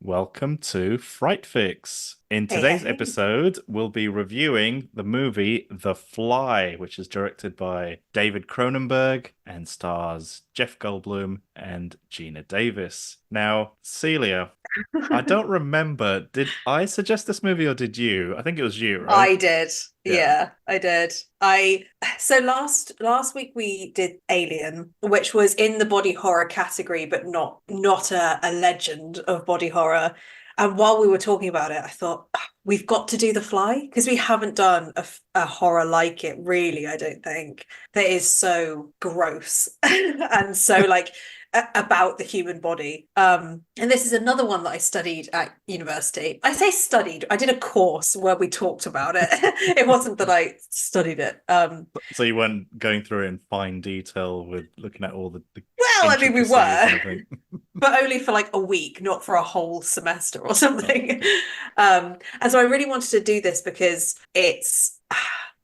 Welcome to Fright Fix. In Hey, today's hey. episode, we'll be reviewing the movie The Fly, which is directed by David Cronenberg and stars Jeff Goldblum and Geena Davis. Now, Celia, I don't remember. Did I suggest this movie or did you? I think it was you, right? I did. Yeah. Yeah, I did. I so last week we did Alien, which was in the body horror category, but not a legend of body horror. And while we were talking about it, I thought we've got to do The Fly because we haven't done a horror like it, really, I don't think. That is so gross and so like about the human body. And this is another one that I studied at university. I say studied, I did a course where we talked about it. It wasn't that I studied it. So you weren't going through it in fine detail with looking at all the Well, I mean, we intricacies and were, everything. but only for like a week, not for a whole semester or Oh, something. okay. And so I really wanted to do this because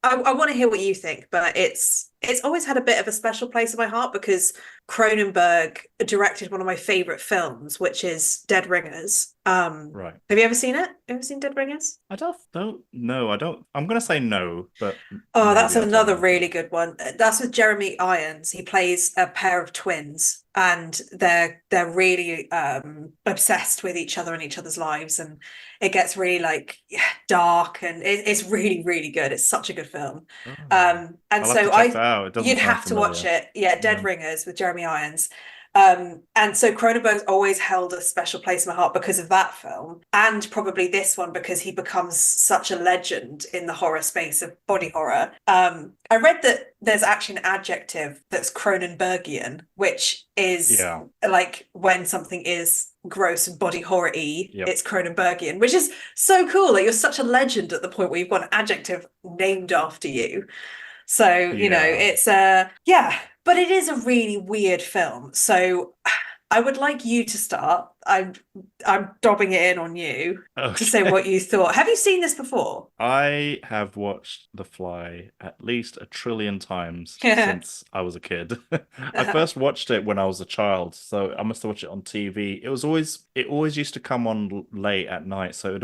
I want to hear what you think, but it's always had a bit of a special place in my heart because Cronenberg directed one of my favorite films, which is Dead Ringers. Right. Have you ever seen it? Ever seen Dead Ringers? I don't know. I don't. I'm gonna say no, but Oh, that's maybe I don't another know. really good one. That's with Jeremy Irons. He plays a pair of twins, and they're really obsessed with each other and each other's lives, and it gets really like dark, and it's really really good. It's such a good film. Oh, And I'll have to so check I that out. It doesn't you'd sound have to watch familiar. it. Yeah, Dead Yeah. Ringers with Jeremy Irons. And so Cronenberg's always held a special place in my heart because of that film, and probably this one because he becomes such a legend in the horror space of body horror. I read that there's actually an adjective that's Cronenbergian, which is Yeah. like when something is gross and body horror-y, Yep. it's Cronenbergian, which is so cool. Like you're such a legend at the point where you've got an adjective named after you. So, Yeah. it's yeah, but it is a really weird film. So I would like you to start. I'm dobbing it in on you to say Okay. what you thought. Have you seen this before? I have watched The Fly at least a trillion times Yeah. since I was a kid. I first watched it when I was a child, so I must have watched it on TV. It always used to come on late at night, so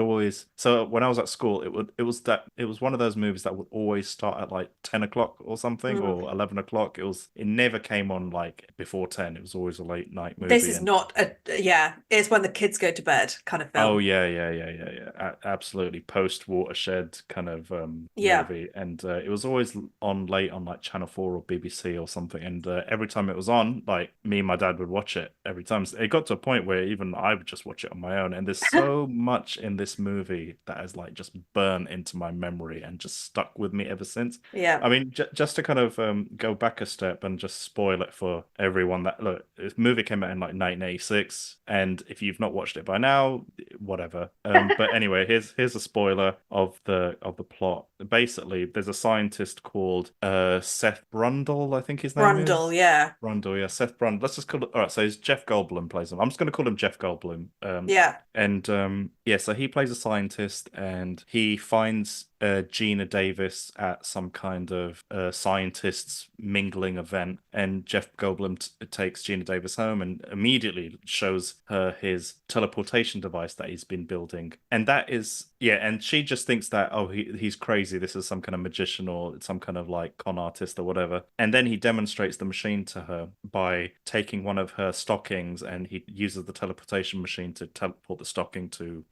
so when I was at school, it was one of those movies that would always start at like 10 o'clock or something or 11 o'clock. It never came on like before 10. It was always a late night This movie. is And not a yeah, it's when the kids go to bed kind of oh film. yeah. Absolutely post watershed kind of Yeah. movie, and it was always on late on like Channel 4 or BBC or something. And every time it was on, like me and my dad would watch it every time. So it got to a point where even I would just watch it on my own. And there's so much in this movie that has like just burned into my memory and just stuck with me ever since. Yeah. I mean, just to kind of go back a step and just spoil it for everyone that look, this movie came out in like 1986, and if you've not watched it by now, whatever. But anyway, here's a spoiler of the plot. Basically, there's a scientist called Seth Brundle, I think his name Brundle, is. yeah. Brundle, yeah, Seth Brundle. Let's just call it. All right, so it's Jeff Goldblum plays him. I'm just going to call him Jeff Goldblum. Yeah. And yeah, so he plays a scientist, and he finds Geena Davis at some kind of scientists mingling event, and Jeff Goldblum takes Geena Davis home and immediately shows her his teleportation device that he's been building, and that is yeah, and she just thinks that oh he's crazy. This is some kind of magician or some kind of like con artist or whatever, and then he demonstrates the machine to her by taking one of her stockings, and he uses the teleportation machine to teleport the stocking to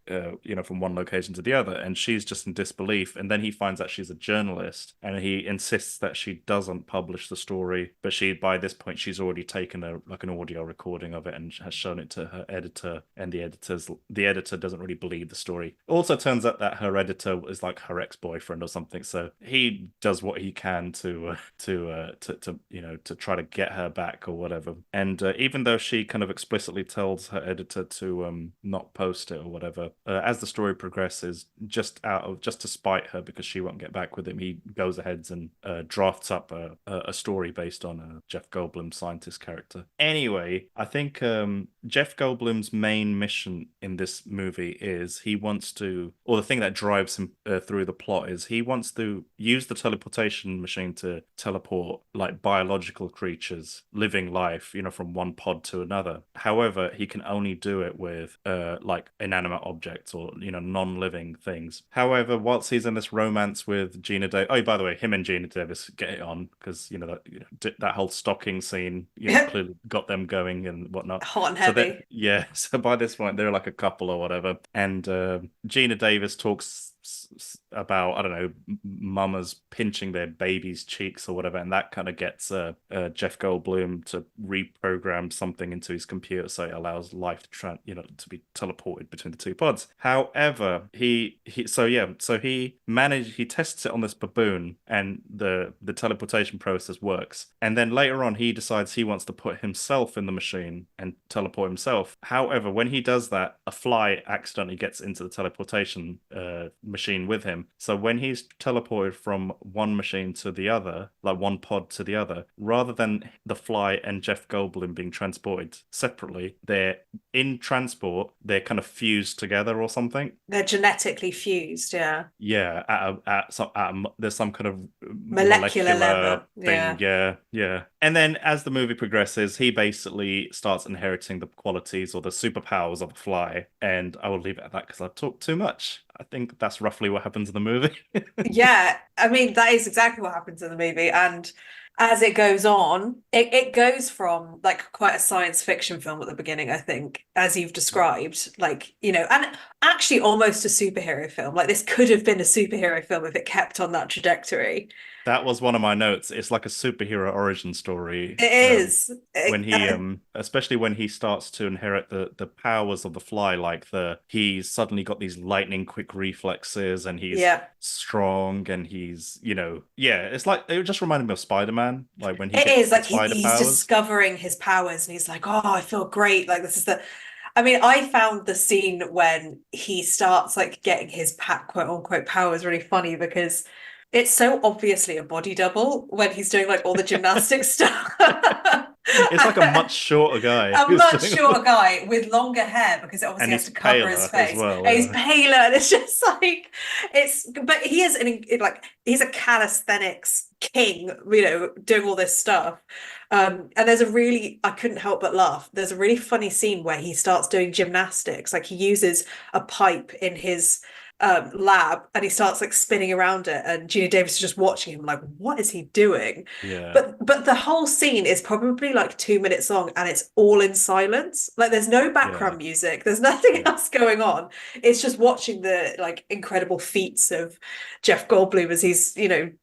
from one location to the other, and she's just in disbelief. And then he finds that she's a journalist, and he insists that she doesn't publish the story, but she by this point she's already taken an audio recording of it and has shown it to her editor, and the editor doesn't really believe the story. Also turns out that her editor is like her ex-boyfriend or something, so he does what he can to try to get her back or whatever. And even though she kind of explicitly tells her editor to not post it or whatever, as the story progresses, just to spite her because she won't get back with him, he goes ahead and drafts up a story based on Jeff Goldblum scientist character. Anyway, I think Jeff Goldblum's main mission in this movie is he wants to, or the thing that drives him through the plot is he wants to use the teleportation machine to teleport like biological creatures living life, from one pod to another. However, he can only do it with like inanimate objects or non-living things. However, whilst he's in this romance with Geena Davis, oh, by the way, him and Geena Davis get it on because that whole stocking scene clearly got them going and whatnot. Hot and So heavy. yeah, so by this point they're like a couple or whatever, and Geena Davis talks about, I don't know, mamas pinching their baby's cheeks or whatever, and that kind of gets Jeff Goldblum to reprogram something into his computer so it allows life to be teleported between the two pods. However, he tests it on this baboon, and the teleportation process works. And then later on, he decides he wants to put himself in the machine and teleport himself. However, when he does that, a fly accidentally gets into the teleportation machine with him. So when he's teleported from one machine to the other, like one pod to the other, rather than the fly and Jeff Goldblum being transported separately, they're in transport, they're kind of fused together or something. They're genetically fused, yeah. Yeah, there's some kind of Molecular level thing. Yeah. And then as the movie progresses, he basically starts inheriting the qualities or the superpowers of a fly. And I will leave it at that because I've talked too much. I think that's roughly what happens in the movie. Yeah, I mean, that is exactly what happens in the movie. And as it goes on, it goes from like quite a science fiction film at the beginning, I think, as you've described, like, and actually almost a superhero film. Like this could have been a superhero film if it kept on that trajectory. That was one of my notes. It's like a superhero origin story. It is. When he especially when he starts to inherit the powers of the fly, like he's suddenly got these lightning quick reflexes, and he's strong, and he's it's like it just reminded me of Spider-Man, like when he gets like spider he's powers. discovering his powers, and he's like, oh, I feel great, like this is the I mean, I found the scene when he starts like getting his quote unquote powers really funny because it's so obviously a body double when he's doing like all the gymnastics stuff. It's like a much shorter guy. A much shorter guy with longer hair because it obviously has to cover his face. Well, and he's paler, and it's just like but he is he's a calisthenics king, doing all this stuff. And there's I couldn't help but laugh. There's a really funny scene where he starts doing gymnastics. Like he uses a pipe in his lab, and he starts like spinning around it, and Geena Davis is just watching him like, what is he doing? Yeah. But the whole scene is probably like 2 minutes long, and it's all in silence. Like there's no background music, there's nothing else going on. It's just watching the like incredible feats of Jeff Goldblum as he's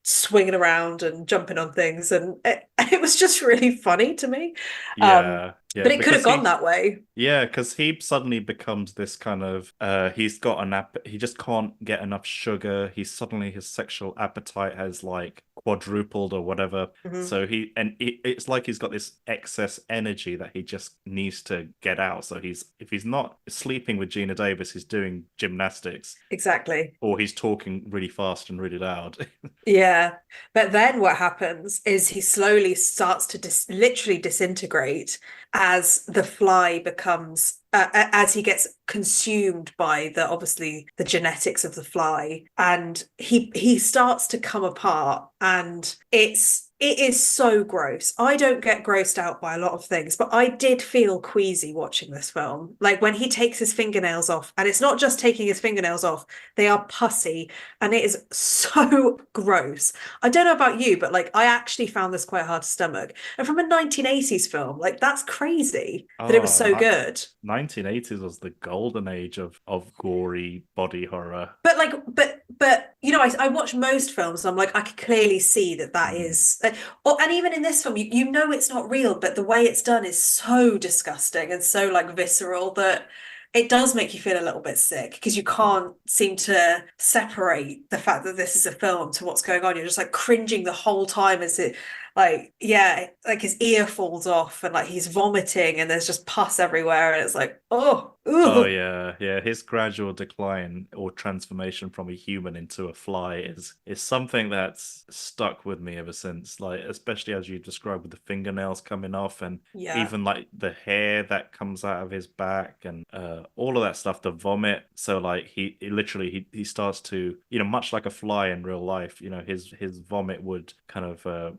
swinging around and jumping on things, and it was just really funny to me. Yeah, but it could have gone that way. Yeah, because he suddenly becomes this kind of he's got he just can't get enough sugar. His sexual appetite has like quadrupled or whatever. Mm-hmm. So it's like he's got this excess energy that he just needs to get out. So if he's not sleeping with Geena Davis, he's doing gymnastics. Exactly. Or he's talking really fast and really loud. Yeah. But then what happens is he slowly starts to literally disintegrate as the fly becomes as he gets consumed by obviously the genetics of the fly, and he starts to come apart, and it is so gross. I don't get grossed out by a lot of things, but I did feel queasy watching this film. Like when he takes his fingernails off, and it's not just taking his fingernails off, they are pussy, and it is so gross. I don't know about you, but like I actually found this quite hard to stomach. And from a 1980s film, like that's crazy that it was so good. 1980s was the golden age of gory body horror. But I watch most films, and I'm like, I can clearly see that is, and even in this film, it's not real, but the way it's done is so disgusting and so like visceral that it does make you feel a little bit sick because you can't seem to separate the fact that this is a film to what's going on. You're just like cringing the whole time as it like his ear falls off, and like he's vomiting, and there's just pus everywhere, and it's like, oh, Oh Ooh, yeah, yeah. His gradual decline or transformation from a human into a fly is something that's stuck with me ever since. Like, especially as you described with the fingernails coming off, and yeah. even like the hair that comes out of his back, and all of that stuff. The vomit. So like he literally he starts to, much like a fly in real life. His vomit would uh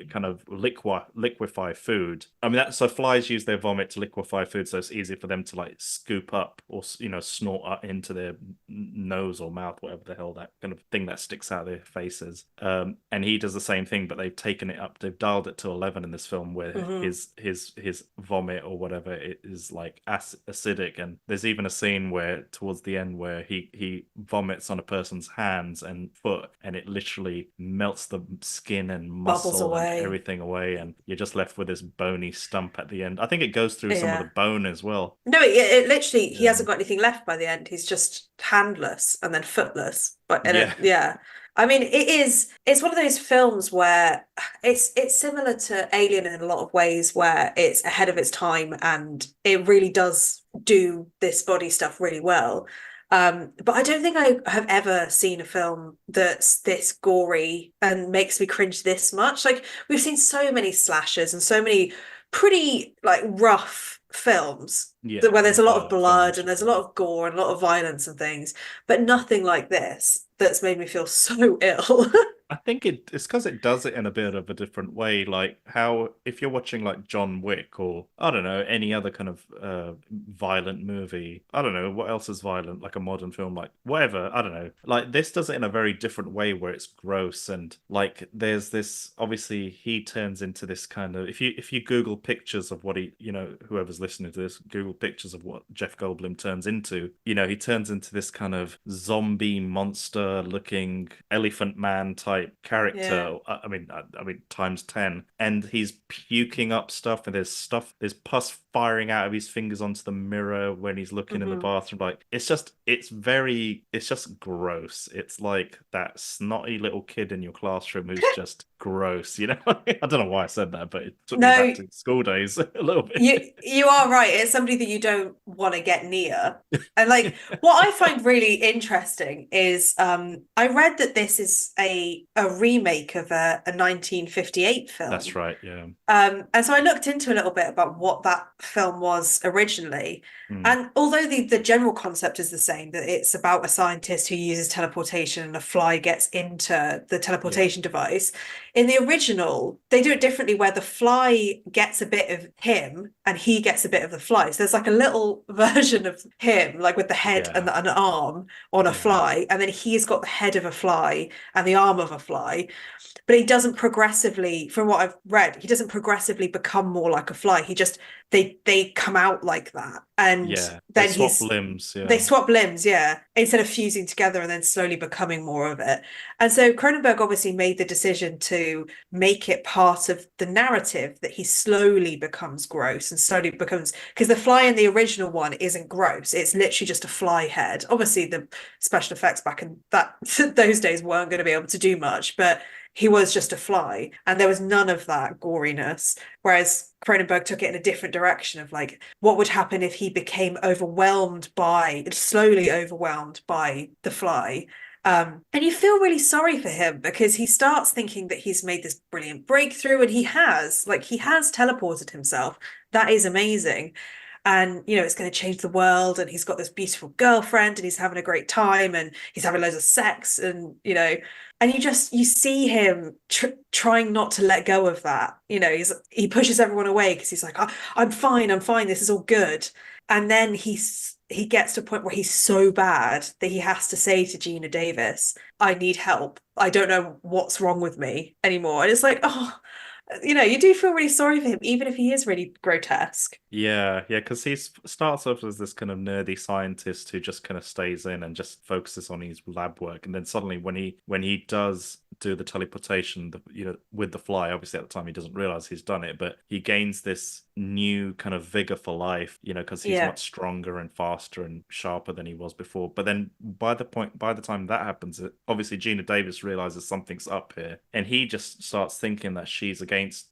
kind of liquefy food. I mean, so flies use their vomit to liquefy food, so it's easy for them to like scoop up or snort up into their nose or mouth, whatever the hell that kind of thing that sticks out of their faces. And he does the same thing, but they've taken it up. They've dialed it to 11 in this film, where Hmm. his vomit or whatever it is like acidic. And there's even a scene where towards the end where he vomits on a person's hands and foot, and it literally melts the skin and Bubbles muscle and away. everything away, and you're just left with this bony stump at the end. I think it goes through some of the Yeah. bone as well. No, it literally, he Yeah. hasn't got anything left by the end. He's just handless and then footless. But in Yeah. it, yeah. I mean, it's one of those films where it's similar to Alien in a lot of ways, where it's ahead of its time and it really does do this body stuff really well. But I don't think I have ever seen a film that's this gory and makes me cringe this much. Like, we've seen so many slashers and so many pretty like rough films Yeah. where there's a lot of Violent blood films. and there's a lot of gore and a lot of violence and things, but nothing like this that's made me feel so ill. I think it's because it does it in a bit of a different way. Like how if you're watching like John Wick or I don't know any other kind of violent movie, I don't know what else is violent, like a modern film, like whatever. I don't know. Like this does it in a very different way where it's gross and like there's this. Obviously, he turns into this kind of if you Google pictures of what whoever's listening to this, Google pictures of what Jeff Goldblum turns into. He turns into this kind of zombie monster looking elephant man type Yeah. character. I mean times 10, and he's puking up stuff, and there's pus firing out of his fingers onto the mirror when he's looking in the Hmm. bathroom. Like it's just gross. It's like that snotty little kid in your classroom who's just gross. I don't know why I said that, but it took me back No, to school days a little you bit. you are right. It's somebody that you don't want to get near. And like what I find really interesting is I read that this is a remake of a 1958 That's film. right, yeah. And so I looked into a little bit about what that film was originally. Mm, And although the general concept is the same, that it's about a scientist who uses teleportation and a fly gets into the yeah, teleportation device, in the original, they do it differently where the fly gets a bit of him and he gets a bit of the fly. So there's like a little version of him, like with the head yeah, and an arm on a yeah, fly, and then he's got the head of a fly and the arm of a fly, but he doesn't progressively, from what I've read, he doesn't progressively become more like a fly. He just they come out like that, and yeah. They then swap he's limbs, they yeah. swap limbs, yeah, instead of fusing together and then slowly becoming more of it. And so Cronenberg obviously made the decision to make it part of the narrative that he slowly becomes gross and slowly becomes, because the fly in the original one isn't gross. It's literally just a fly head. Obviously, the special effects back in that those days weren't going to be able to do much, but he was just a fly and there was none of that goriness, whereas Cronenberg took it in a different direction of like what would happen if he became slowly overwhelmed by the fly. And you feel really sorry for him because he starts thinking that he's made this brilliant breakthrough, and he has teleported himself. That is amazing. And it's going to change the world, and he's got this beautiful girlfriend and he's having a great time and he's having loads of sex, and and you see him trying not to let go of that. He pushes everyone away because he's like, I'm fine, I'm fine, this is all good. And then he gets to a point where he's so bad that he has to say to Geena Davis, I need help, I don't know what's wrong with me anymore. And it's like, oh, you do feel really sorry for him even if he is really grotesque. Yeah, yeah, because starts off as this kind of nerdy scientist who just kind of stays in and just focuses on his lab work, and then suddenly when he does do the teleportation, with the fly, obviously at the time he doesn't realize he's done it, but he gains this new kind of vigor for life, because he's Yeah. much stronger and faster and sharper than he was before. But then by the time that happens, obviously Geena Davis realizes something's up here, and he just starts thinking that she's against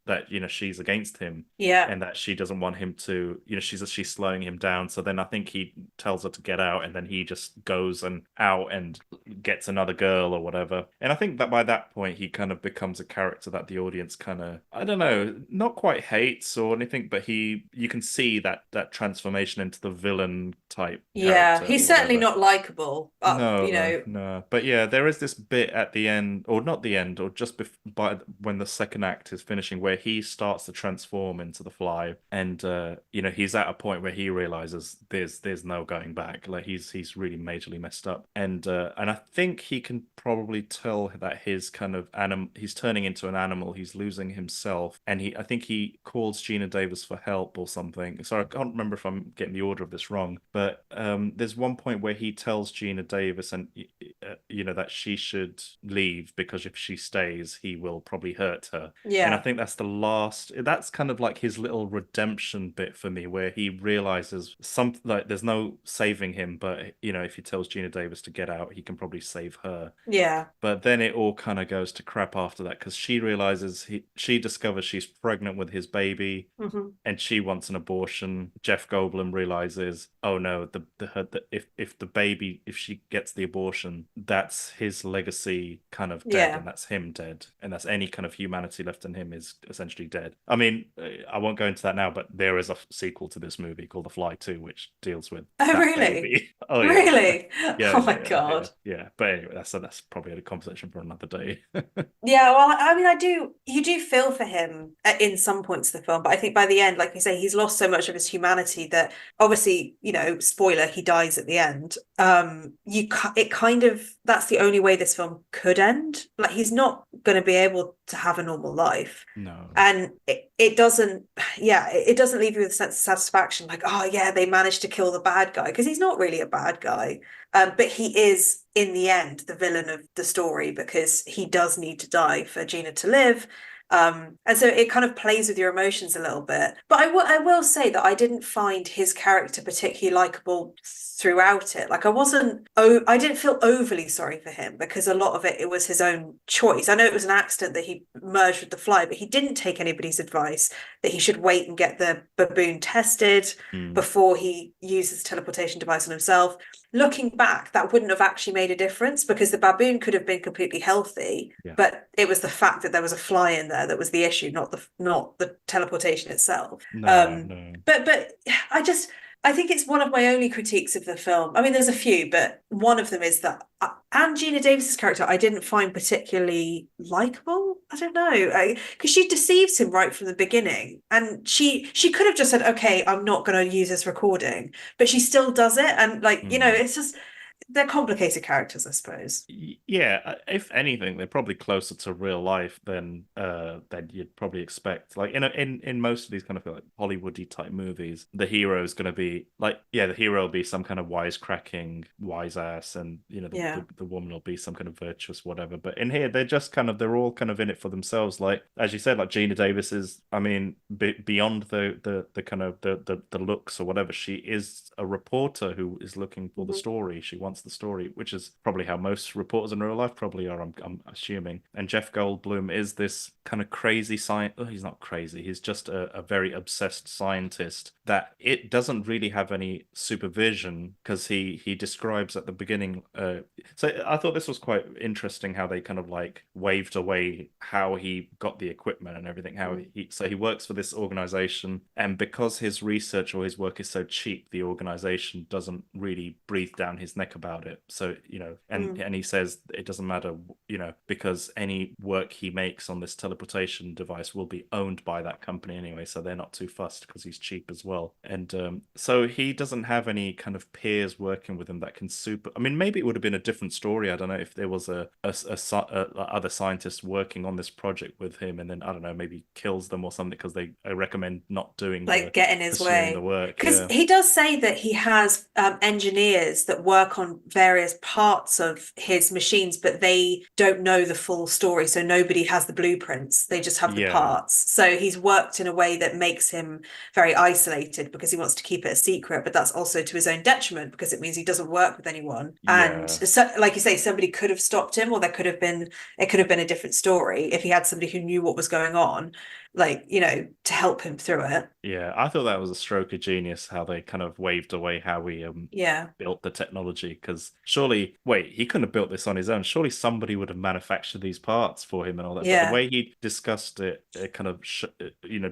him, Yeah. and that she doesn't want him to, she's slowing him down. So then I think he tells her to get out, and then he just goes and out and gets another girl or whatever. And I think that by that point he kind of becomes a character that the audience kind of, I don't know, not quite hates or anything, but you can see that transformation into the villain type Yeah. character or He's certainly whatever. not likable. No, no. But yeah, there is this bit at the end, or not the end, or just by when the second act is finishing, where he starts to transform into the Fly, and he's at a point where he realizes there's no going back. Like he's really majorly messed up, and I think he can probably tell that his kind of he's turning into an animal. He's losing himself, and I think he calls Geena Davis for help or something. Sorry, I can't remember if I'm getting the order of this wrong, but there's one point where he tells Geena Davis and that she should leave because if she stays he will probably hurt her. And I Yeah. think that's kind of like his little redemption bit for me, where he realizes like there's no saving him, but if he tells Geena Davis to get out he can probably save her. Yeah. But then it all kind of goes to crap after that, because she realizes she discovers she's pregnant with his baby, Hmm. and she wants an abortion. Jeff Goldblum realizes, oh no, if the baby, if she gets the abortion, that's his legacy kind of dead, Yeah. and that's him dead, and that's any kind of humanity left in him is essentially dead. I mean, I won't go into that now, but there is a sequel to this movie called The Fly 2, which deals with Oh, that really? baby. Oh yeah, yeah, Really? yeah, Oh yeah, my yeah, yeah, God. yeah. But anyway, that's probably a conversation for another day. Yeah, well, I mean, you do feel for him in some points of the film, but I think by the end, like you say, he's lost so much of his humanity that obviously, spoiler, he dies at the end. It kind of, that's the only way this film could end. Like, he's not going to be able to have a normal life. No. And it doesn't, yeah, it doesn't leave you with a sense of satisfaction, like, oh, yeah, they managed to kill the bad guy, because he's not really a bad guy. But he is, in the end, the villain of the story because he does need to die for Geena to live. And so it kind of plays with your emotions a little bit. But I will say that I didn't find his character particularly likable throughout it. Like I didn't feel overly sorry for him because a lot of it was his own choice. I know it was an accident that he merged with the Fly, but he didn't take anybody's advice that he should wait and get the baboon tested Mm, before he uses the teleportation device on himself. Looking back, that wouldn't have actually made a difference because the baboon could have been completely healthy, yeah. but it was the fact that there was a fly in there that was the issue, not the teleportation itself. No, no. But I think it's one of my only critiques of the film. I mean, there's a few, but one of them is that and Geena Davis's character I didn't find particularly likable. I don't know, because she deceives him right from the beginning, and she could have just said, "Okay, I'm not going to use this recording," but she still does it, and Mm. it's just they're complicated characters, I suppose. Yeah, if anything, they're probably closer to real life than you'd probably expect. Like in most of these kind of like Hollywoody type movies, the hero is going to be like, yeah, the hero will be some kind of wisecracking wise ass, and Yeah. the woman will be some kind of virtuous whatever. But in here, they're all kind of in it for themselves. Like as you said, like Geena Davis is, I mean, beyond the kind of the looks or whatever, she is a reporter who is looking for the Mhm. story. She wants the story, which is probably how most reporters in real life probably are. I'm assuming. And Jeff Goldblum is this kind of crazy science. Oh, he's not crazy. He's just a very obsessed scientist that it doesn't really have any supervision, because he describes at the beginning. So I thought this was quite interesting how they kind of like waved away how he got the equipment and everything. How Mm. he works for this organization, and because his research or his work is so cheap, the organization doesn't really breathe down his neck about it. So Mm. and he says it doesn't matter, because any work he makes on this teleportation device will be owned by that company anyway, so they're not too fussed because he's cheap as well. And so he doesn't have any kind of peers working with him that can super. I mean, maybe it would have been a different story. I don't know if there was a other scientist working on this project with him, and then I don't know, maybe kills them or something because I recommend not Like get in his pursuing the way, work. because Yeah. he does say that he has engineers that work on on various parts of his machines, but they don't know the full story. So nobody has the blueprints. They just have the Yeah. parts. So he's worked in a way that makes him very isolated because he wants to keep it a secret, but that's also to his own detriment because it means he doesn't work with anyone. And Yeah. so, like you say, somebody could have stopped him, or it could have been a different story if he had somebody who knew what was going on, like, to help him through it. Yeah, I thought that was a stroke of genius how they kind of waved away how we Yeah. built the technology. Because surely, wait, he couldn't have built this on his own. Surely somebody would have manufactured these parts for him and all that. But the Yeah. way he discussed it, it kind of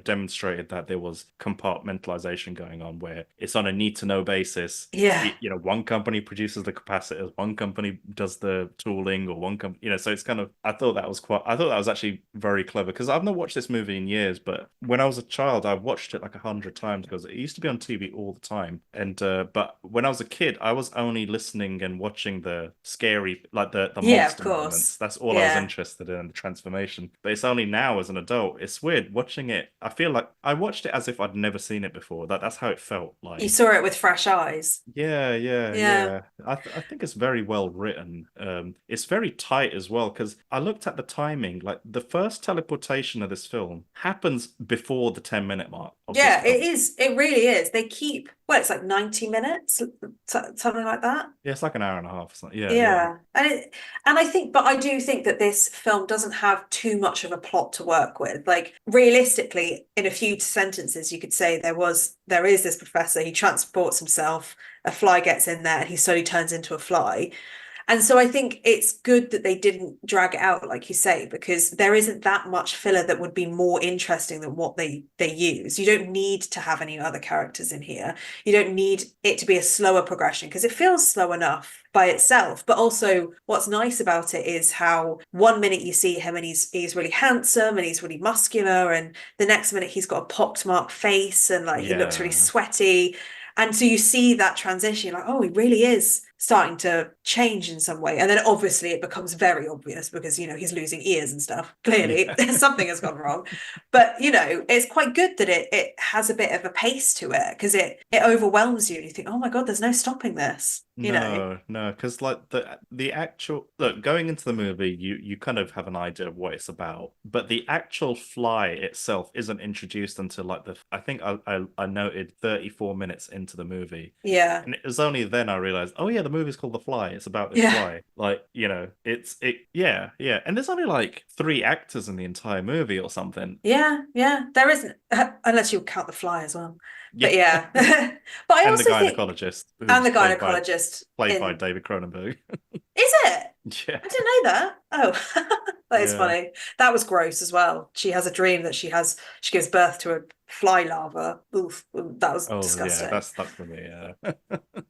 demonstrated that there was compartmentalization going on, where it's on a need to know basis. Yeah. One company produces the capacitors, one company does the tooling, or one company, so it's kind of. I thought that was actually very clever because I've not watched this movie in years, but when I was a child, I watched it like 100 times because it used to be on TV all the time. And but when I was a kid, I was only listening and watching the scary, like the Yeah, of monster moments. course. That's all I was Yeah. interested in, the transformation. But it's only now as an adult. It's weird watching it. I feel like I watched it as if I'd never seen it before. That's how it felt You like. saw it with fresh eyes. Yeah, yeah, Yeah. yeah. I think it's very well written. It's very tight as well because I looked at the timing. Like the first teleportation of this film happens before the 10-minute mark of this Yeah, it film. is. It really is. They keep, well, it's like 90 minutes, something like that. Yeah, it's like an hour and a half or something. Yeah, yeah, Yeah. And I think, but I do think that this film doesn't have too much of a plot to work with. Like realistically, in a few sentences, you could say there is this professor, he transports himself, a fly gets in there, and he slowly turns into a fly. And so I think it's good that they didn't drag it out, like you say, because there isn't that much filler that would be more interesting than what they use. You don't need to have any other characters in here. You don't need it to be a slower progression because it feels slow enough by itself. But also what's nice about it is how one minute you see him and he's really handsome and he's really muscular, and the next minute he's got a pockmarked face and like he looks really yeah, sweaty. And so you see that transition, you're like, oh, he really is starting to change in some way. And then obviously it becomes very obvious because, he's losing ears and stuff. Clearly, yeah. something has gone wrong. But, it's quite good that it has a bit of a pace to it because it overwhelms you and you think, oh my God, there's no stopping this. No, no, because like the actual look going into the movie, you kind of have an idea of what it's about, but the actual fly itself isn't introduced until like I think I noted 34 minutes into the movie. Yeah. And it was only then I realized, oh yeah, the movie's called The Fly. It's about this Yeah. fly. Like, yeah, yeah. And there's only like three actors in the entire movie or something. Yeah. Yeah. There isn't, unless you count the fly as well. But Yeah. yeah. But I And the also think, gynecologist, and who's the gynecologist played by in, David Cronenberg. is it? Yeah. I didn't know that. Oh, that is Yeah. funny. That was gross as well. She has a dream that she gives birth to a fly larva. Oof, that was Oh yeah, disgusting. that's stuck for me, yeah.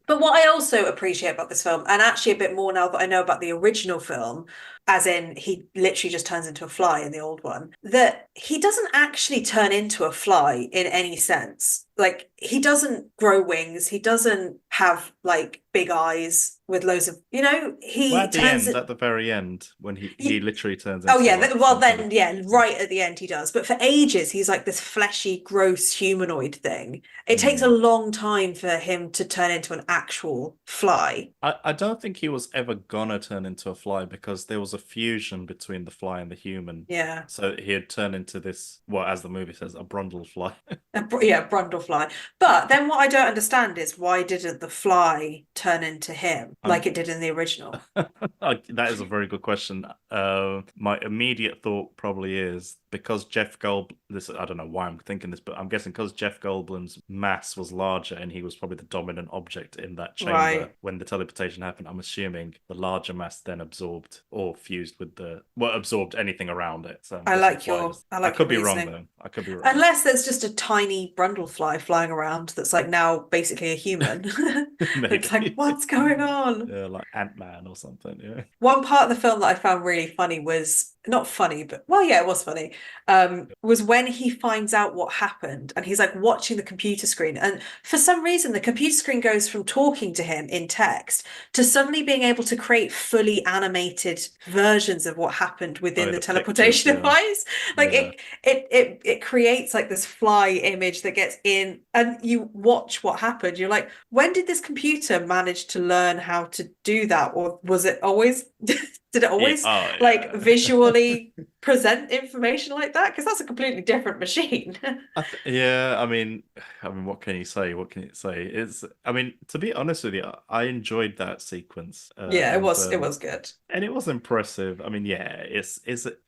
But what I also appreciate about this film, and actually a bit more now that I know about the original film, as in he literally just turns into a fly in the old one, that he doesn't actually turn into a fly in any sense. Like he doesn't grow wings, he doesn't have like big eyes with loads of, Well, he at the turns end, it. at the very end, when he literally turns Oh into yeah, like well some kind of then yeah, right at the end he does. But for ages he's like this fleshy, gross humanoid thing. It takes a Hmm. long time for him to turn into an actual fly. I don't think he was ever gonna turn into a fly because there was a fusion between the fly and the human. Yeah. So he'd turn into this, well, as the movie says, a brundle fly. Yeah, Brundlefly. But then what I don't understand is why didn't the fly turn into him like Um, it did in the original? that is a very good question. My immediate thought probably is because Jeff Gold. This I don't know why I'm thinking this, but I'm guessing because Jeff Goldblum's mass was larger and he was probably the dominant object in that chamber Right. when the teleportation happened. I'm assuming the larger mass then absorbed or fused with absorbed anything around it. So I'm I guessing like that's why. your I I like your could be wrong reasoning. though. I could be wrong. Unless there's just a tiny Brundlefly flying around that's like now basically a human. It's like, Maybe. what's going on? Yeah, like Ant-Man or something. Yeah. One part of the film that I found really funny was not funny, but well, yeah, it was funny. was when he finds out what happened and he's like watching the computer screen. And for some reason, the computer screen goes from talking to him in text to suddenly being able to create fully animated versions of what happened within Oh, the the pictures, teleportation yeah. device. Like Yeah. it creates like this fly image that gets in, and you watch what happened. You're like, when did this computer manage to learn how to do that? Or was it always did it Yeah. always Oh, like yeah. visually present information like that? Because that's a completely different machine. Yeah, I mean, what can you say? What can you say? I mean, to be honest with you, I enjoyed that sequence, Yeah, it was good. and it was impressive. I mean, yeah,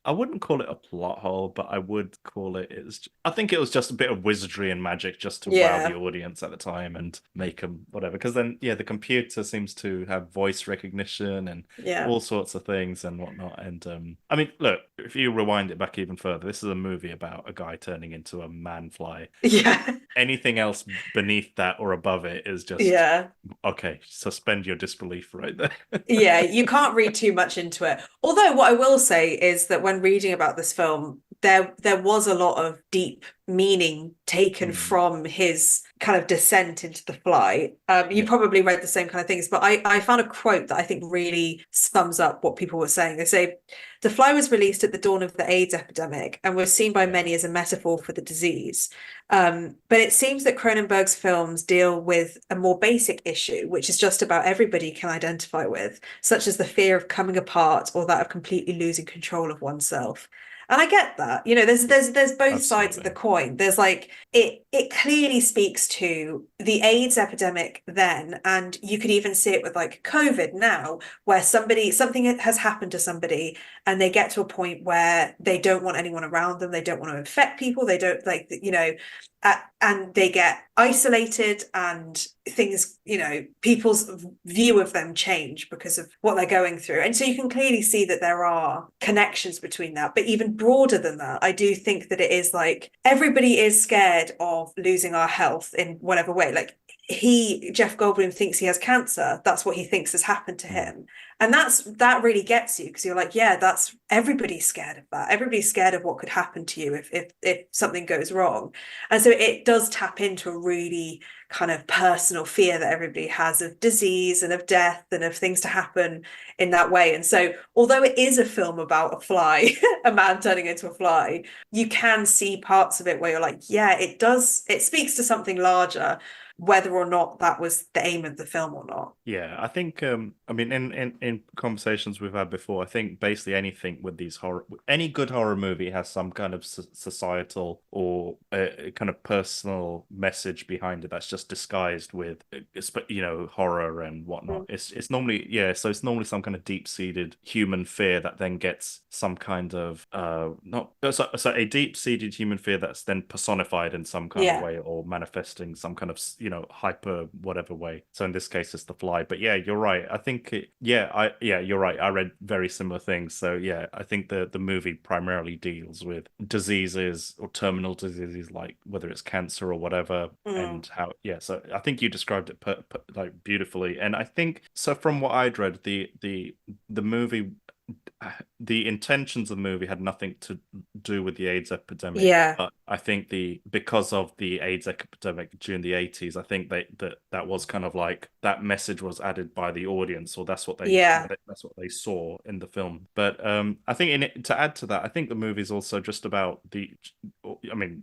I wouldn't call it a plot hole, but I would call I think it was just a bit of wizardry and magic just to wow the Yeah, audience at the time and make them whatever. Because then, yeah, the computer seems to have voice recognition and yeah, all sorts of things and whatnot. And I mean, look, if you rewind it back even further, this is a movie about a guy turning into a man fly. yeah, Anything else beneath that or above it is just yeah. okay. Suspend your disbelief right there. Yeah, you can't read too much into it. Although what I will say is that when reading about this film, there was a lot of deep meaning taken Hmm. from his kind of descent into the fly. You Yeah. probably read the same kind of things, but I found a quote that I think really sums up what people were saying. They say, "The fly was released at the dawn of the AIDS epidemic and was seen by Yeah. many as a metaphor for the disease. But it seems that Cronenberg's films deal with a more basic issue, which is just about everybody can identify with, such as the fear of coming apart or that of completely losing control of oneself." And I get that. You know, there's both sides of the Absolutely. coin. There's like it clearly speaks to the AIDS epidemic then, and you could even see it with like COVID now, where something has happened to somebody and they get to a point where they don't want anyone around them, they don't want to infect people, they don't like, you know, and they get isolated and things, you know, people's view of them change because of what they're going through. And so you can clearly see that there are connections between that. But even broader than that, I do think that it is like everybody is scared of losing our health in whatever way. Like Jeff Goldblum thinks he has cancer. That's what he thinks has happened to Hmm. him. And that really gets you because you're like, yeah, that's everybody's scared of that. Everybody's scared of what could happen to you if something goes wrong. And so it does tap into a really kind of personal fear that everybody has of disease and of death and of things to happen in that way. And so although it is a film about a fly, a man turning into a fly, you can see parts of it where you're like, yeah, it speaks to something larger, whether or not that was the aim of the film or not. Yeah, I think I mean in conversations we've had before, I think basically anything with these any good horror movie has some kind of societal or a kind of personal message behind it that's just disguised with you know, horror and whatnot. Mm. It's normally, yeah, so it's normally some kind of deep-seated human fear that then gets some kind of not so a deep-seated human fear that's then personified in some kind of Yeah. way or manifesting some kind of, you know, hyper whatever way. So in this case it's the fly. But yeah, you're right. I think yeah, you're right. I read very similar things. So yeah, I think the movie primarily deals with diseases or terminal diseases, like whether it's cancer or whatever, Mm. and how, yeah. So I think you described it like beautifully. And I think so from what I'd read, the movie, the intentions of the movie had nothing to do with the AIDS epidemic. Yeah. But I think because of the AIDS epidemic during the 80s, I think that was kind of like that message was added by the audience, or Yeah. that's what they saw in the film. But I think to add to that, I think the movie's also just about I mean,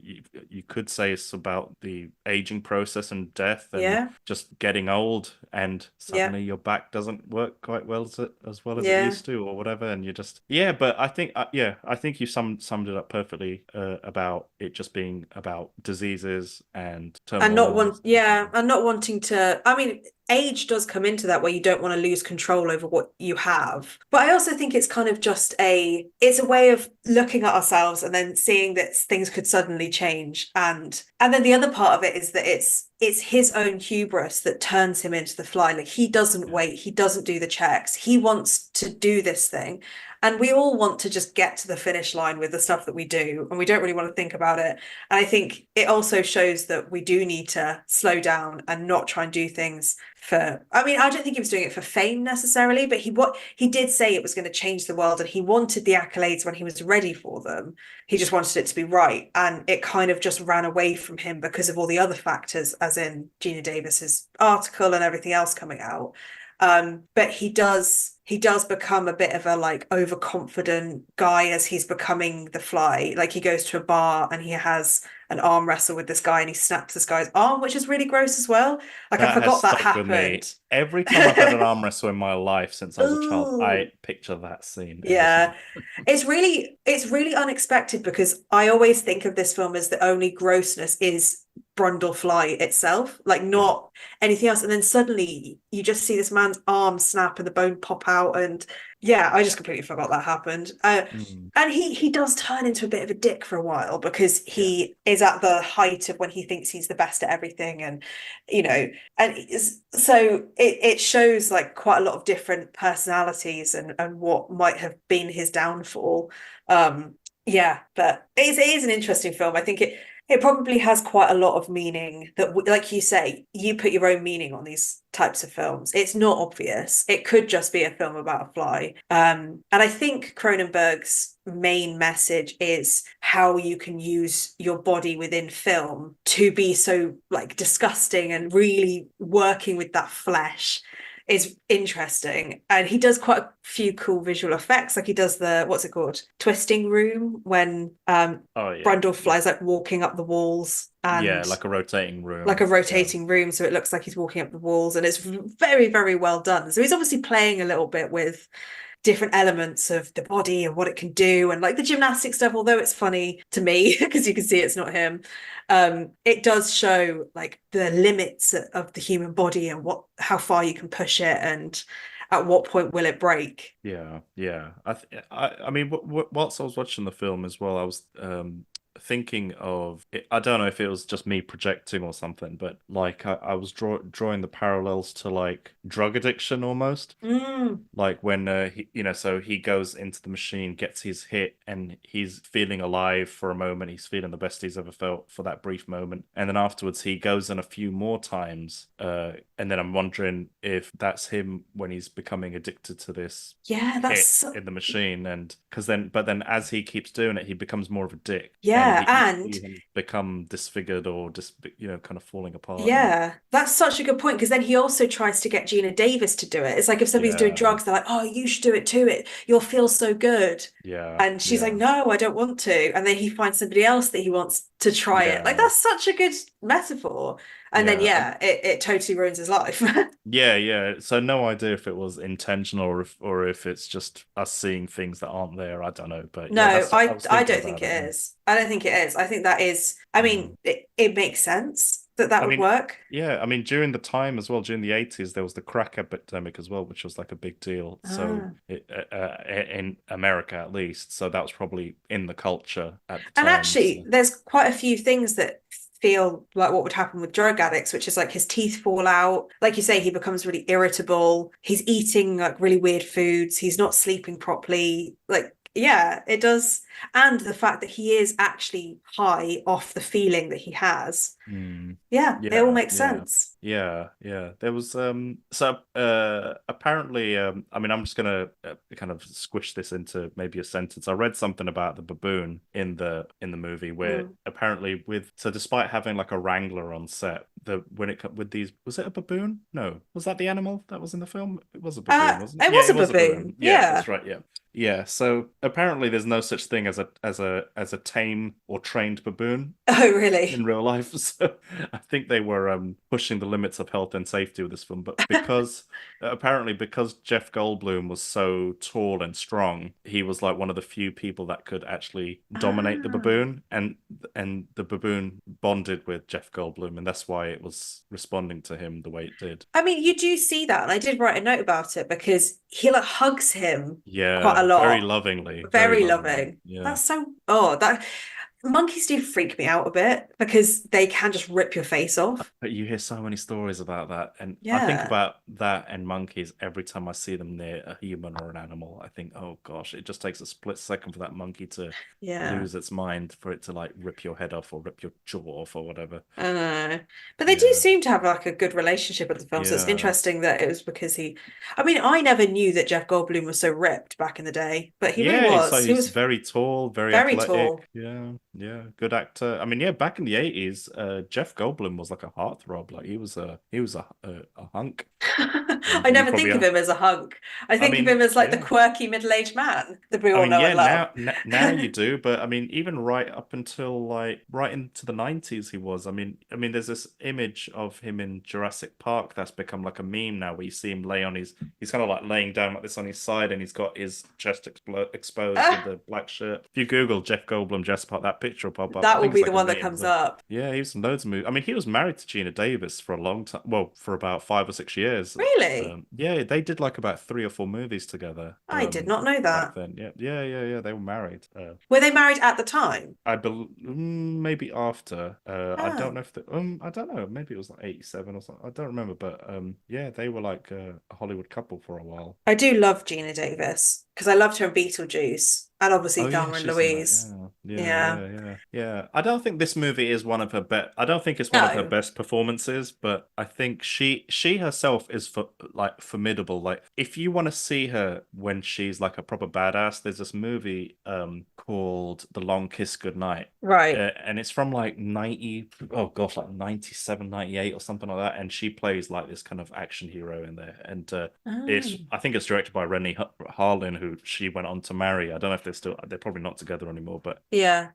you could say it's about the aging process and death and Yeah. just getting old, and Yeah. suddenly your back doesn't work quite well as well as it Yeah. used to, or whatever, and you just, yeah. But I think yeah, I think you summed it up perfectly, about it just being about diseases and And terminal not want, illness. yeah, and not wanting to, I mean, age does come into that where you don't want to lose control over what you have. But I also think it's kind of just it's a way of looking at ourselves and then seeing that things could suddenly change. And then the other part of it is that it's his own hubris that turns him into the fly. Like he doesn't Yeah. wait, he doesn't do the checks. He wants to do this thing. And we all want to just get to the finish line with the stuff that we do, and we don't really want to think about it. And I think it also shows that we do need to slow down and not try and do things for, I mean, I don't think he was doing it for fame necessarily, but he did say it was going to change the world, and he wanted the accolades when he was ready for them. He just wanted it to be right. And it kind of just ran away from him because of all the other factors, as in Geena Davis's article and everything else coming out. But he does become a bit of a like overconfident guy as he's becoming the Fly. Like he goes to a bar and he has an arm wrestle with this guy and he snaps this guy's arm, which is really gross as well. Like I That has forgot that stuck with me. happened. Every time I've had an arm wrestle in my life since I was a child, I Ooh. picture that scene every time. Yeah. It's really unexpected because I always think of this film as the only grossness is Brundle Fly itself, like Yeah. not anything else. And then suddenly you just see this man's arm snap and the bone pop out. And yeah, I just completely forgot that happened. Mm. And he does turn into a bit of a dick for a while because Yeah. he is at the height of when he thinks he's the best at everything. And, you know, so it shows like quite a lot of different personalities and what might have been his downfall. Yeah, but it is an interesting film. I think it probably has quite a lot of meaning that, like you say, you put your own meaning on these types of films. It's not obvious. It could just be a film about a fly. And I think Cronenberg's main message is how you can use your body within film to be so like disgusting and really working with that flesh is interesting. And he does quite a few cool visual effects. Like he does the, what's it called? Twisting room when Oh yeah. Brundle Yeah. flies like walking up the walls Yeah, and like a rotating like a room. Yeah. rotating room. So it looks like he's walking up the walls and it's very, very well done. So he's obviously playing a little bit with different elements of the body and what it can do and like the gymnastic stuff, although it's funny to me because you can see it's not him. It does show like the limits of the human body and how far you can push it and at what point will it break. Yeah, yeah. I mean, whilst I was watching the film as well, I was thinking of it. I don't know if it was just me projecting or something, but like I was drawing the parallels to like drug addiction almost. Mm. Like when so he goes into the machine, gets his hit, and he's feeling alive for a moment. He's feeling the best he's ever felt for that brief moment, and then afterwards he goes in a few more times. And then I'm wondering if that's him when he's becoming addicted to this Yeah, hit in the machine, and but then as he keeps doing it, he becomes more of a dick, and yeah, you can and see him become disfigured or just kind of falling apart. And yeah, that's such a good point because then he also tries to get Geena Davis to do it. It's like if somebody's doing yeah, drugs, they're like, "Oh, you should do it too. You'll feel so good." yeah, And she's like, yeah, "No, I don't want to." And then he finds somebody else that he wants to try it. Like yeah. that's such a good metaphor. And then Yeah, yeah, it totally ruins his life. yeah, yeah. So no idea if it was intentional or if it's just us seeing things that aren't there. I don't know, but yeah, No, that's I I was I thinking don't think about it. it Yeah. is. I don't think it is. I think that is, I Mm. mean, it makes sense that that I would mean, work. yeah. I mean, during the time as well, during the 80s, there was the crack epidemic as well, which was like a big deal. So Ah. in America at least, so that was probably in the culture at the And time. actually, So there's quite a few things that feel like what would happen with drug addicts, which is like his teeth fall out. Like you say, he becomes really irritable. He's eating like really weird foods. He's not sleeping properly. Like, yeah, it does. And the fact that he is actually high off the feeling that he has. mm, Yeah, it all yeah, makes yeah. sense. Yeah, yeah. There was so apparently I mean I'm just gonna kind of squish this into maybe a sentence. I read something about the baboon in the movie where Mm. apparently despite having like a wrangler on set, with these, was it a baboon? No. Was that the animal that was in the film? It was a baboon, wasn't it? It Yeah, was a it was a baboon. baboon. Yeah, Yeah. that's right. Yeah. Yeah, so apparently there's no such thing as a tame or trained baboon Oh, in really? real life. So I think they were pushing the limits of health and safety with this film. But because Jeff Goldblum was so tall and strong, he was like one of the few people that could actually dominate the Ah. baboon, and the baboon bonded with Jeff Goldblum, and that's why it was responding to him the way it did. I mean, you do see that, and I did write a note about it because he like hugs him quite Yeah, a lot. very Very lovingly. loving. Yeah. That's so, oh, that monkeys do freak me out a bit because they can just rip your face off. But you hear so many stories about that, and I think Yeah. about that and monkeys every time I see them near a human or an animal. I think, oh gosh, it just takes a split second for that monkey to Yeah. lose its mind, for it to like rip your head off or rip your jaw off or whatever. I know. But they do Yeah, seem to have like a good relationship with the film. So it's yeah, interesting that it was because I mean, I never knew that Jeff Goldblum was so ripped back in the day, but he really yeah. So was. He he's was very tall, very very tall. athletic. Yeah, yeah, good actor. I mean, yeah, back in the 80s, Jeff Goldblum was like a heartthrob. Like he was a hunk, and I he never probably. think of him as a hunk. I I think of him mean, as like the yeah. quirky middle-aged man that we I all mean, know yeah, and love. now you do, but I mean, even right up until like right into the 90s, he was. There's this image of him in Jurassic Park that's become like a meme now, where you see him lay on he's kind of like laying down like this on his side, and he's got his chest exposed with Ah, the black shirt. If you Google Jeff Goldblum Jurassic Park, that picture will pop up. I that will think it's be the like a one that meme. comes So, up. yeah, he was in loads of movies. I mean, he was married to Geena Davis for a long time. Well, for about 5 or 6 years. Really? Yeah, they did like about 3 or 4 movies together. I did not know Back that. then. Yeah, yeah, yeah, yeah. They were married. Were they married at the time? I believe maybe after. I don't Oh. know if I don't know. Maybe it was like 87 or something. I don't remember, but yeah, they were like a Hollywood couple for a while. I do love Geena Davis because I loved her in Beetlejuice and obviously Oh yeah, Thelma and she's in that. Louise. Yeah, yeah, Yeah. yeah, yeah, yeah. I don't think this movie is one of her best. I don't think it's one of her No. best performances, but I think she herself is like formidable. Like if you want to see her when she's like a proper badass, there's this movie called The Long Kiss Goodnight. Right. And it's from like 90, oh gosh, like 97, 98 or something like that. And she plays like this kind of action hero in there. And Oh. I think it's directed by Rennie Harlin, who she went on to marry. I don't know if they're probably not together anymore, but Yeah.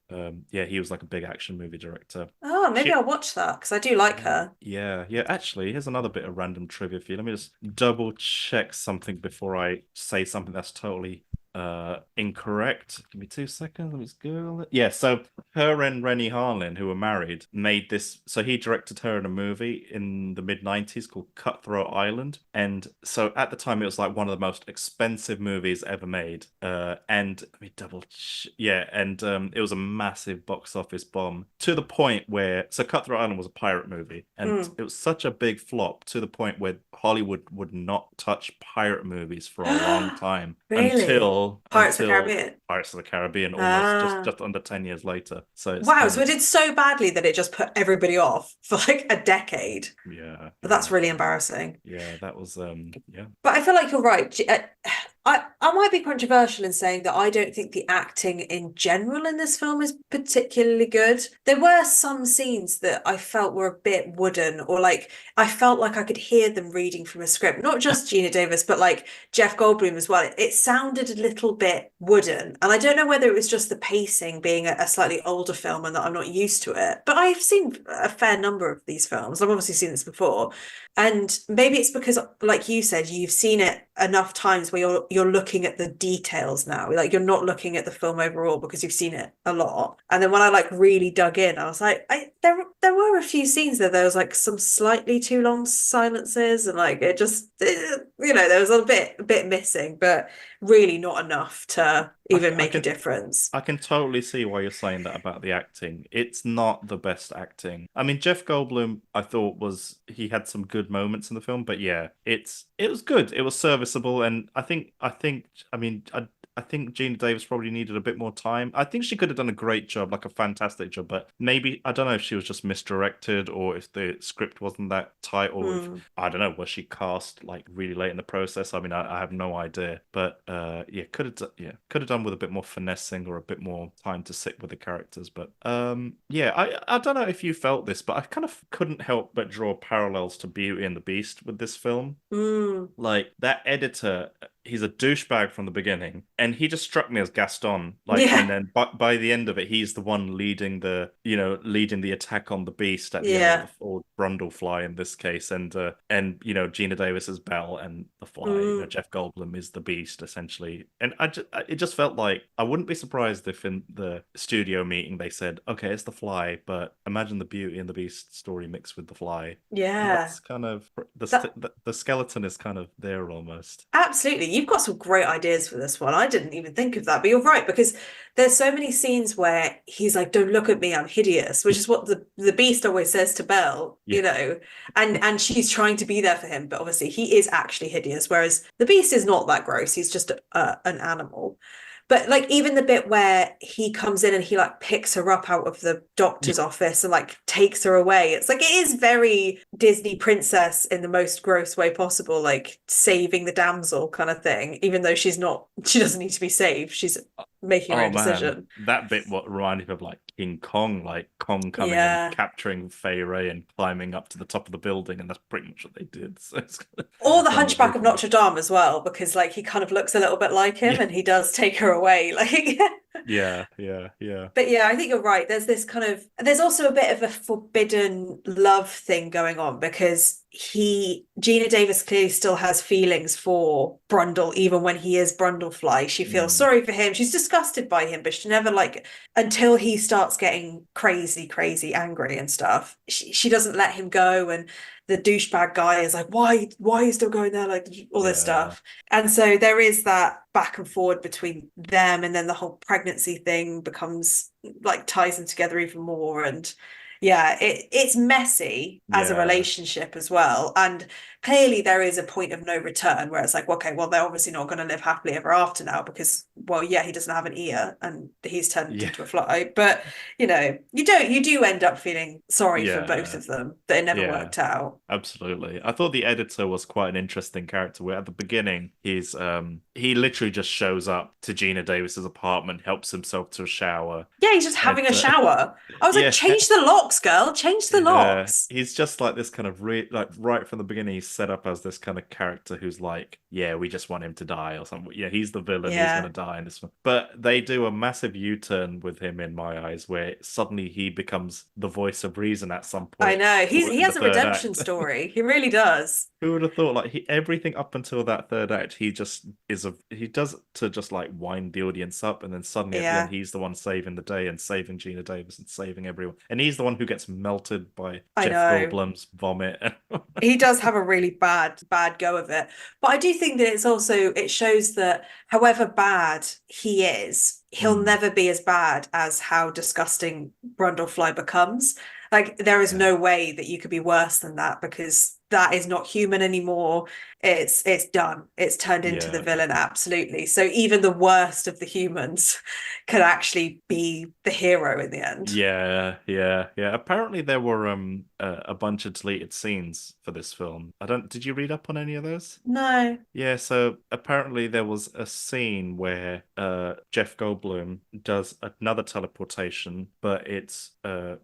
yeah, he was like a big action movie director. Oh, maybe She, I'll watch that because I do like yeah, her. yeah, yeah. Actually, here's another bit of random trivia for you. Let me just double check something before I say something that's totally incorrect. Give me 2 seconds. Let me just Google it. Yeah, so her and Rennie Harlin, who were married, made this. So he directed her in a movie in the mid 90s called Cutthroat Island. And so at the time, it was like one of the most expensive movies ever made. And let me yeah, and it was a massive box office bomb, to the point where so Cutthroat Island was a pirate movie, and Mm. it was such a big flop to the point where Hollywood would not touch pirate movies for a long time Really? Pirates of the until Caribbean. Pirates of the Caribbean, almost Ah. just under 10 years later. So it's Wow, kind so of it did so badly that it just put everybody off for like a decade. yeah, But yeah, that's really yeah. embarrassing. Yeah, that was yeah. But I feel like you're right. I might be controversial in saying that I don't think the acting in general in this film is particularly good. There were some scenes that I felt were a bit wooden, or like I felt like I could hear them reading from a script. Not just Geena Davis, but like Jeff Goldblum as well. It sounded a little bit wooden. And I don't know whether it was just the pacing being a slightly older film and that I'm not used to it. But I've seen a fair number of these films. I've obviously seen this before. And maybe it's because, like you said, you've seen it enough times where you're looking at the details now. Like you're not looking at the film overall because you've seen it a lot. And then when I like really dug in, I was like, there were a few scenes there was like some slightly too long silences, and like there was a bit missing, but really not enough to even I make a can difference. I can totally see why you're saying that about the acting. It's not the best acting. I mean, Jeff Goldblum, I thought he had some good moments in the film, but yeah, it was good. It was serviceable, and I think Geena Davis probably needed a bit more time. I think she could have done a great job, like a fantastic job, but maybe I don't know if she was just misdirected or if the script wasn't that tight, or if Mm. I don't know, was she cast like really late in the process? I mean, I have no idea, but yeah, could have done with a bit more finessing or a bit more time to sit with the characters. But yeah, I don't know if you felt this, but I kind of couldn't help but draw parallels to Beauty and the Beast with this film. Mm. Like that editor, he's a douchebag from the beginning, and he just struck me as Gaston. Like, and Yeah. then by the end of it, he's the one leading the attack on the beast at the end, Yeah. or Brundlefly in this case, and Geena Davis is Belle, and the Fly, Mm. Jeff Goldblum is the Beast essentially. And it just felt like I wouldn't be surprised if in the studio meeting they said, okay, it's the Fly, but imagine the Beauty and the Beast story mixed with the Fly. And Yeah. that's kind of That the skeleton is kind of there almost. absolutely. you've got some great ideas for this one. I didn't even think of that, but you're right, because there's so many scenes where he's like, "Don't look at me, I'm hideous," which is what the Beast always says to Belle, Yeah. and she's trying to be there for him, but obviously he is actually hideous, whereas the Beast is not that gross. He's just an animal. But like even the bit where he comes in and he like picks her up out of the doctor's office and like takes her away, it's like it is very Disney princess in the most gross way possible, like saving the damsel kind of thing, even though she doesn't need to be saved. She's making her Oh own man, decision. that bit what reminded me of like King Kong, like Kong coming and Yeah. capturing Fay Ray and climbing up to the top of the building, and that's pretty much what they did. So it's Or the one of the Hunchback of visuals. Notre Dame as well, because like he kind of looks a little bit like him Yeah, and he does take her away. Like yeah, yeah, yeah. But yeah, I think you're right. There's this kind of, there's also a bit of a forbidden love thing going on because Geena Davis clearly still has feelings for Brundle, even when he is Brundlefly. She feels Mm, sorry for him. She's disgusted by him, but she never like, until he starts getting crazy, crazy angry and stuff, she doesn't let him go. And the douchebag guy is like, why are you still going there? Like all this yeah, stuff. And so there is that back and forward between them, and then the whole pregnancy thing becomes like ties them together even more. And yeah, it's messy as a yeah. relationship as well. And clearly there is a point of no return where it's like, okay, well, they're obviously not going to live happily ever after now because, well, yeah, he doesn't have an ear and he's turned Yeah, into a fly. But you do end up feeling sorry for both yeah, of them that it never yeah. worked out. Absolutely. I thought the editor was quite an interesting character where at the beginning he literally just shows up to Geena Davis's apartment, helps himself to a shower. Yeah, he's just And having a shower. I was like, yeah, change the locks, girl. Change the yeah, locks. he's just like this kind of like right from the beginning he's set up as this kind of character who's like, yeah, we just want him to die or something. Yeah, he's the villain, he's going to Yeah, die in this one. But they do a massive U-turn with him in my eyes where suddenly he becomes the voice of reason at some I point know. He in the has a third redemption act. story. He really does. Who would have thought? Like everything up until that third act, he just he does it to just like wind the audience up, and then suddenly at the end, Yeah, he's the one saving the day and saving Geena Davis and saving everyone, and he's the one who gets melted by I Jeff know. Goldblum's vomit. He does have a really bad go of it. But I do think that it shows that however bad he is, he'll Mm, never be as bad as how disgusting Brundlefly becomes. Like there is yeah, no way that you could be worse than that because that is not human anymore. It's done. It's turned into the yeah. villain, absolutely. So even the worst of the humans could actually be the hero in the end. Yeah, yeah, yeah. Apparently there were a bunch of deleted scenes for this film. I don't, did you read up on any of those? No. Yeah, so apparently there was a scene where Jeff Goldblum does another teleportation, but it's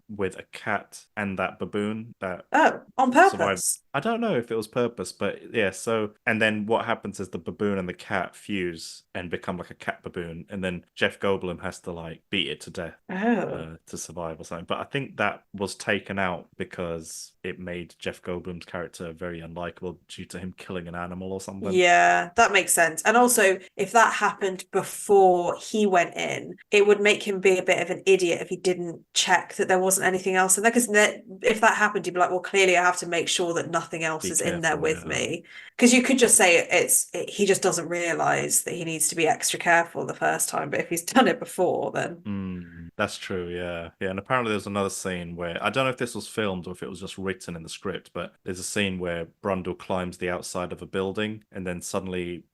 with a cat and that baboon that Oh, on survived. purpose. I don't know if it was purpose, but yeah, so and then what happens is the baboon and the cat fuse and become like a cat baboon, and then Jeff Goldblum has to like beat it to death Oh. to survive or something. But I think that was taken out because it made Jeff Goldblum's character very unlikable due to him killing an animal or something. Yeah, that makes sense. And also, if that happened before he went in, it would make him be a bit of an idiot if he didn't check that there wasn't anything else in there. Because if that happened, he'd be like, well, clearly I have to make sure that nothing else Be is in there careful, with yeah. me. Because you could just say he just doesn't realize that he needs to be extra careful the first time. But if he's done it before, then That's true, yeah. Yeah, and apparently there's another scene where I don't know if this was filmed or if it was just written in the script, but there's a scene where Brundle climbs the outside of a building and then suddenly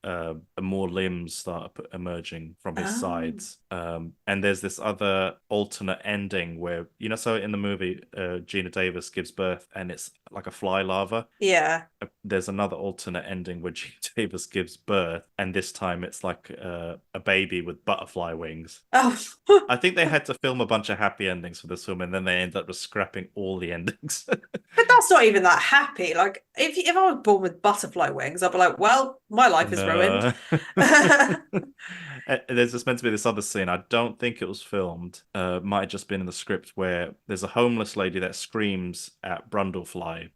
more limbs start emerging from his oh sides. And there's this other alternate ending where, so in the movie, Geena Davis gives birth and it's like a fly larva. yeah. There's another alternate ending where Geena Davis gives birth, and this time it's like a baby with butterfly wings. Oh, I think they had to film a bunch of happy endings for this film, and then they ended up just scrapping all the endings. but that's not even that happy. Like if I was born with butterfly wings, I'd be like, well, my life is ruined. No. There's just meant to be this other scene. I don't think it was filmed. Might have just been in the script where there's a homeless lady that screams at Brundlefly.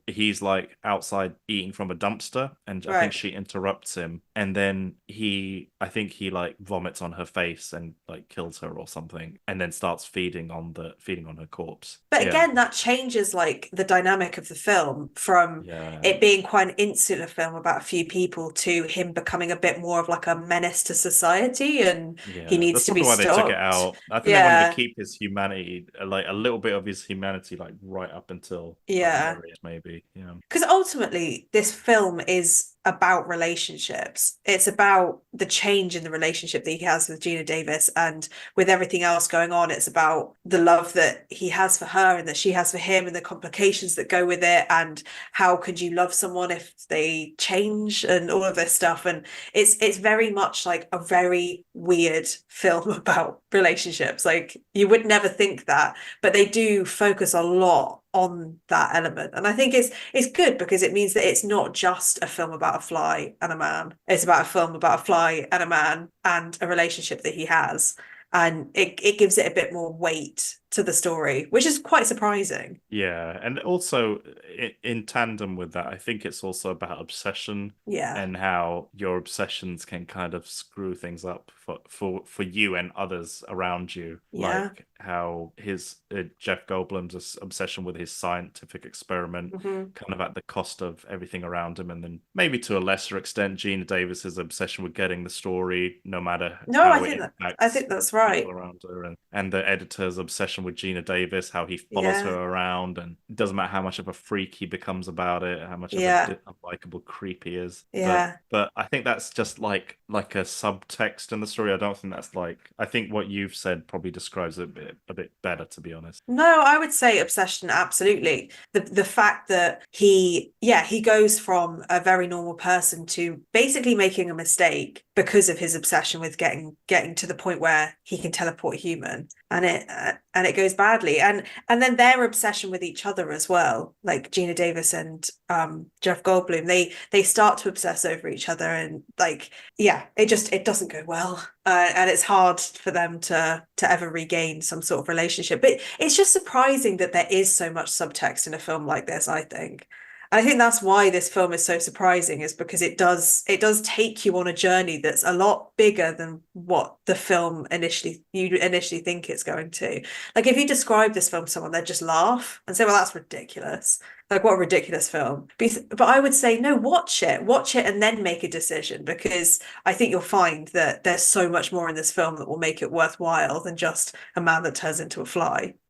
He's like outside eating from a dumpster, and I think Right. she interrupts him, and then I think he like vomits on her face and like kills her or something, and then starts feeding on her corpse. But Yeah, again, that changes like the dynamic of the film from yeah, it being quite an insular film about a few people people to him becoming a bit more of like a menace to society, and he Yeah, needs that's to be probably why they took it stopped. out. I think they wanted to Yeah, keep his humanity, like a little bit of his humanity, like right up until like the yeah. very end, maybe. Yeah. Because ultimately, this film is about relationships. It's about the change in the relationship that he has with Geena Davis, and with everything else going on, it's about the love that he has for her and that she has for him, and the complications that go with it, and how could you love someone if they change, and all of this stuff. And it's very much like a very weird film about relationships. Like you would never think that, but they do focus a lot on that element, and I think it's good because it means that it's not just a film about a fly and a man. It's about a film about a fly and a man and a relationship that he has, and it gives it a bit more weight to the story, which is quite surprising. Yeah, and also in tandem with that, I think it's also about obsession Yeah, and how your obsessions can kind of screw things up for you and others around you. yeah. Like how his Jeff Goldblum's obsession with his scientific experiment, Hmm. kind of at the cost of everything around him, and then maybe to a lesser extent, Geena Davis's obsession with getting the story, no matter No, how it I impacts think that's people right. around her, and the editor's obsession with Geena Davis, how he follows her Yeah, around, and it doesn't matter how much of a freak he becomes about it, how much of a yeah, unlikable creep he is. yeah. But I think that's just like a subtext in the story. I don't think that's like I think what you've said probably describes it a bit better, to be honest. No, I would say obsession, absolutely. The fact that he goes from a very normal person to basically making a mistake because of his obsession with getting to the point where he can teleport a human, and it goes badly. And then their obsession with each other as well, like Geena Davis and Jeff Goldblum, they start to obsess over each other, and like yeah, it doesn't go well, and it's hard for them to ever regain some sort of relationship. But it's just surprising that there is so much subtext in a film like this, I think. And I think that's why this film is so surprising, is because it does take you on a journey that's a lot bigger than what the film you initially think it's going to. Like if you describe this film to someone, they'd just laugh and say, "Well, that's ridiculous." Like what a ridiculous film. But I would say, no, watch it, and then make a decision, because I think you'll find that there's so much more in this film that will make it worthwhile than just a man that turns into a fly.